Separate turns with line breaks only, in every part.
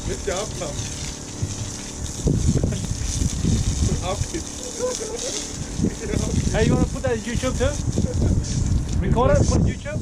Mit der Abklapp.
Hey, you want to put that in YouTube too? Record it, put it on YouTube?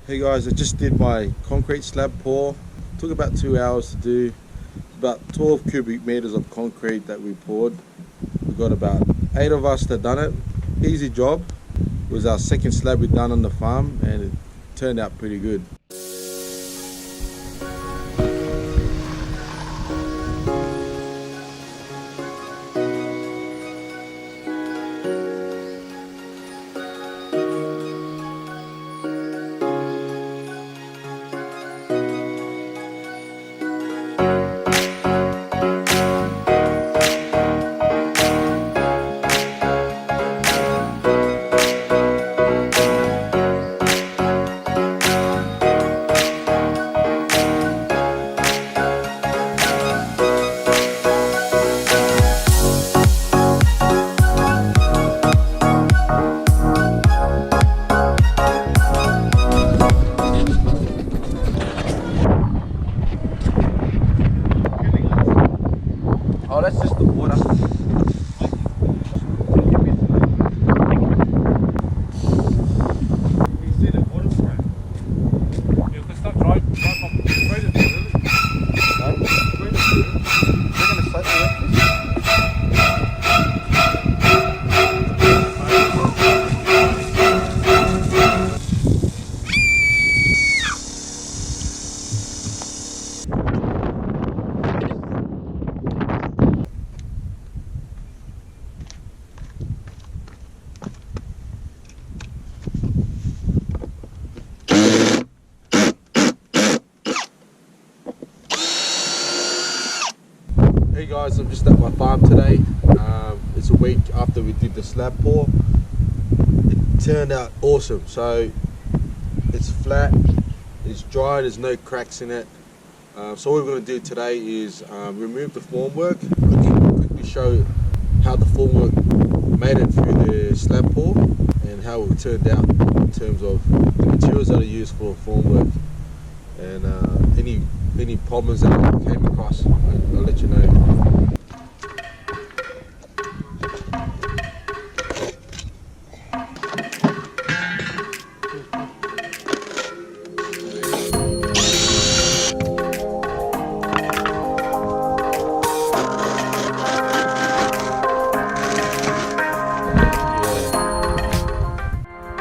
Hey guys, I just did my concrete slab pour. Took about 2 hours to do. About 12 cubic meters of concrete that we poured. We've got about 8 of us that done it. Easy job. It was our second slab we've done on the farm and it turned out pretty good.
Oh, that's just the water. You can start dry from straight into it,
Hey guys, I'm just at my farm today. It's a week after we did the slab pour. It turned out awesome. So it's flat, it's dry, there's no cracks in it. So what we're going to do today is remove the formwork. I can quickly show how the formwork made it through the slab pour and how it turned out in terms of the materials that are used for formwork and any problems that I came across. I'll let you know.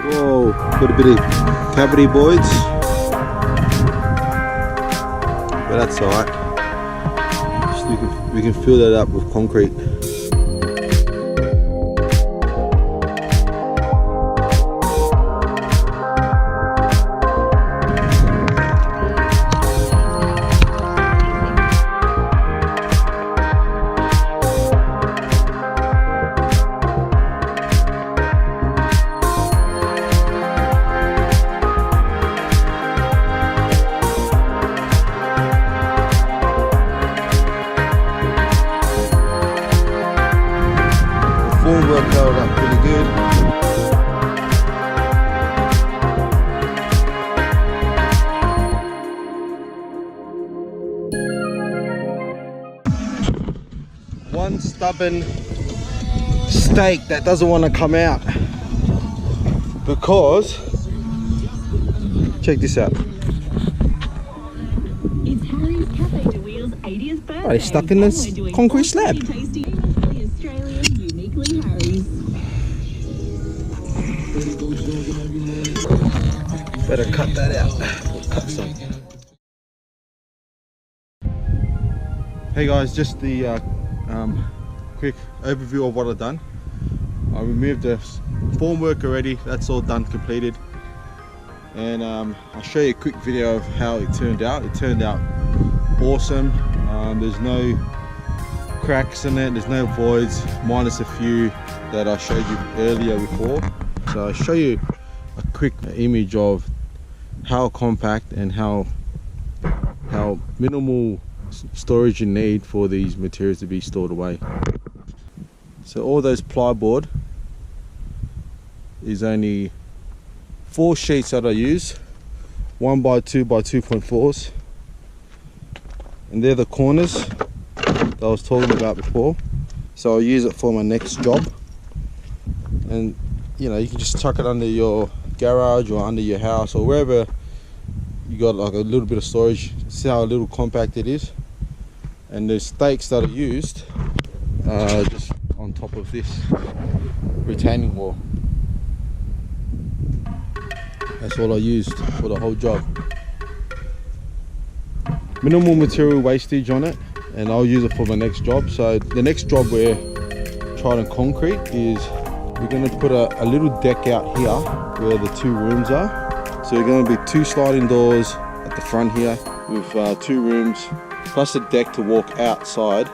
Whoa, got a bit of cavity voids, but that's alright. We can fill that up with concrete. Formwork held up pretty good. One stubborn stake that doesn't want to come out because, check this out.
It's Harry's Cafe de Wheel's 80th birthday.
Oh, he's stuck in this concrete slab.
Tasty, famously Australian, uniquely Harry's.
Better cut that out. We'll cut some. Hey guys, just the quick overview of what I've done. I removed the formwork already. That's all done, completed. And I'll show you a quick video of how it turned out. It turned out awesome. There's no cracks in it, there's no voids, minus a few that I showed you earlier before. So I'll show you a quick image of how compact and how minimal storage you need for these materials to be stored away. So all those plyboard is only 4 sheets that I use, 1 by 2 by 2.4s, and they're the corners that I was talking about before. So I'll use it for my next job, and you know, you can just tuck it under your garage or under your house or wherever you got like a little bit of storage. See how little compact it is. And the stakes that I used are just on top of this retaining wall. That's all I used for the whole job. Minimal material wastage on it, and I'll use it for my next job. So the next job we're trying to concrete is we're going to put a little deck out here where the 2 rooms are. So we're going to be 2 sliding doors at the front here with 2 rooms plus a deck to walk outside,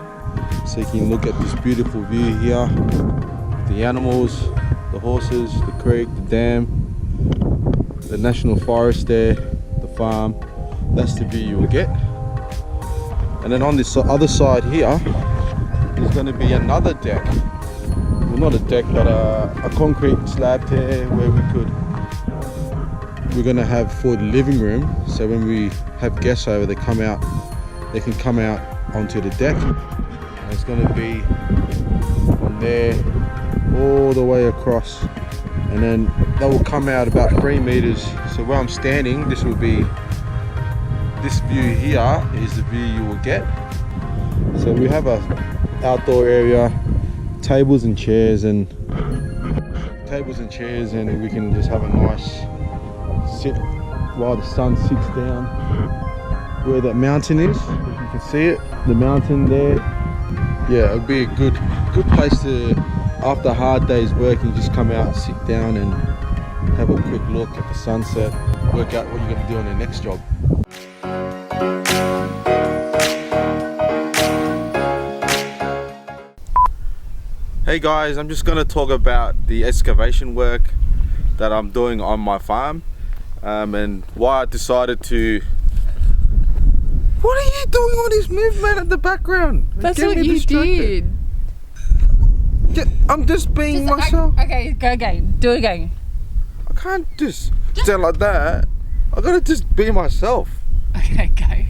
so you can look at this beautiful view here, the animals, the horses, the creek, the dam, the national forest there, the farm. That's the view you will get. And then on this other side here, there's going to be another deck. Well, not a deck, but a concrete slab there where we're going to have for the living room. So when we have guests over, they can come out onto the deck. And it's going to be from there all the way across, and then that will come out about 3 meters. So where I'm standing, this will be, this view here is the view you will get. So we have a outdoor area, tables and chairs, and we can just have a nice sit while the sun sits down where that mountain is. If you can see it, the mountain there. Yeah, it'd be a good place to, after a hard day's work, you just come out and sit down and have a quick look at the sunset, work out what you're going to do on your next job. Hey guys, I'm just going to talk about the excavation work that I'm doing on my farm, and why I decided to. What are you doing all this movement in the background?
That's what you did.
I'm just being myself.
Okay, go again. Do it again.
I can't just stand like that. I gotta just be myself.
Okay, go.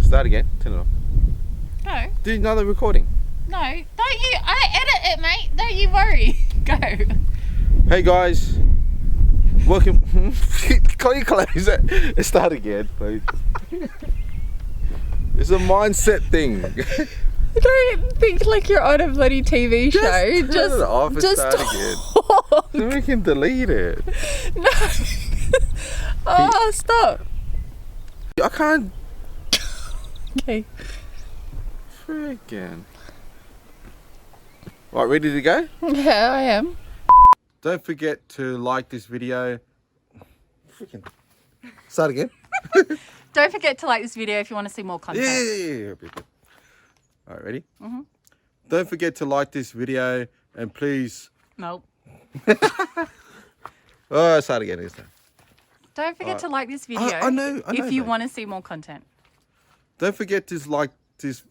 Start again. Turn it off.
No.
Do another recording.
No. Don't you? I edit it, mate. Don't you worry. Go.
Hey guys. Welcome. Can you close it? Start again, please. It's a mindset thing.
Don't think like you're on a bloody TV show.
Turn it off and start
talk.
again. Then we can delete it.
No. Oh, stop.
I can't.
Okay.
Freaking. Right, ready to go?
Yeah, I am.
Don't forget to like this video. Freaking. Start again.
Don't forget to like this video if you want to see more content.
Yeah. All right, ready? Mm-hmm. Don't forget to like this video, and please.
Nope.
Oh, start again this time.
Don't forget to like this video.
I know,
if you
mate.
want to see more content.
Don't forget to like this.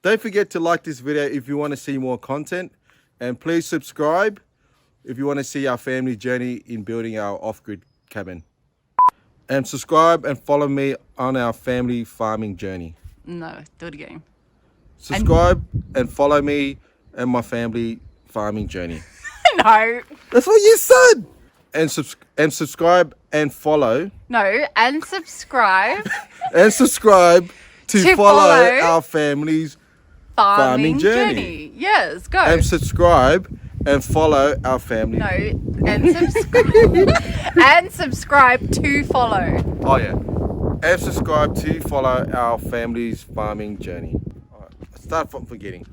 Don't forget to like this video if you want to see more content, and please subscribe if you want to see our family journey in building our off-grid cabin. And subscribe and follow me on our family farming journey.
No, do it again.
Subscribe and follow me and my family farming journey.
No.
That's what you said. And subscribe and follow.
No, and subscribe
And subscribe to
To
follow
follow
our family's
farming
journey.
journey. Yes, go.
and subscribe and follow our family.
No, and subscribe. And subscribe to follow.
Oh yeah. And subscribe to follow our family's farming journey. All right. Start from forgetting.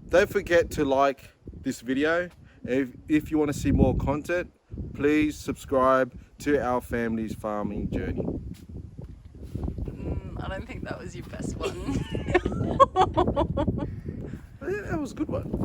Don't forget to like this video. If you want to see more content, please subscribe to our family's farming journey.
I don't think that was your best one.
Yeah, that was a good one.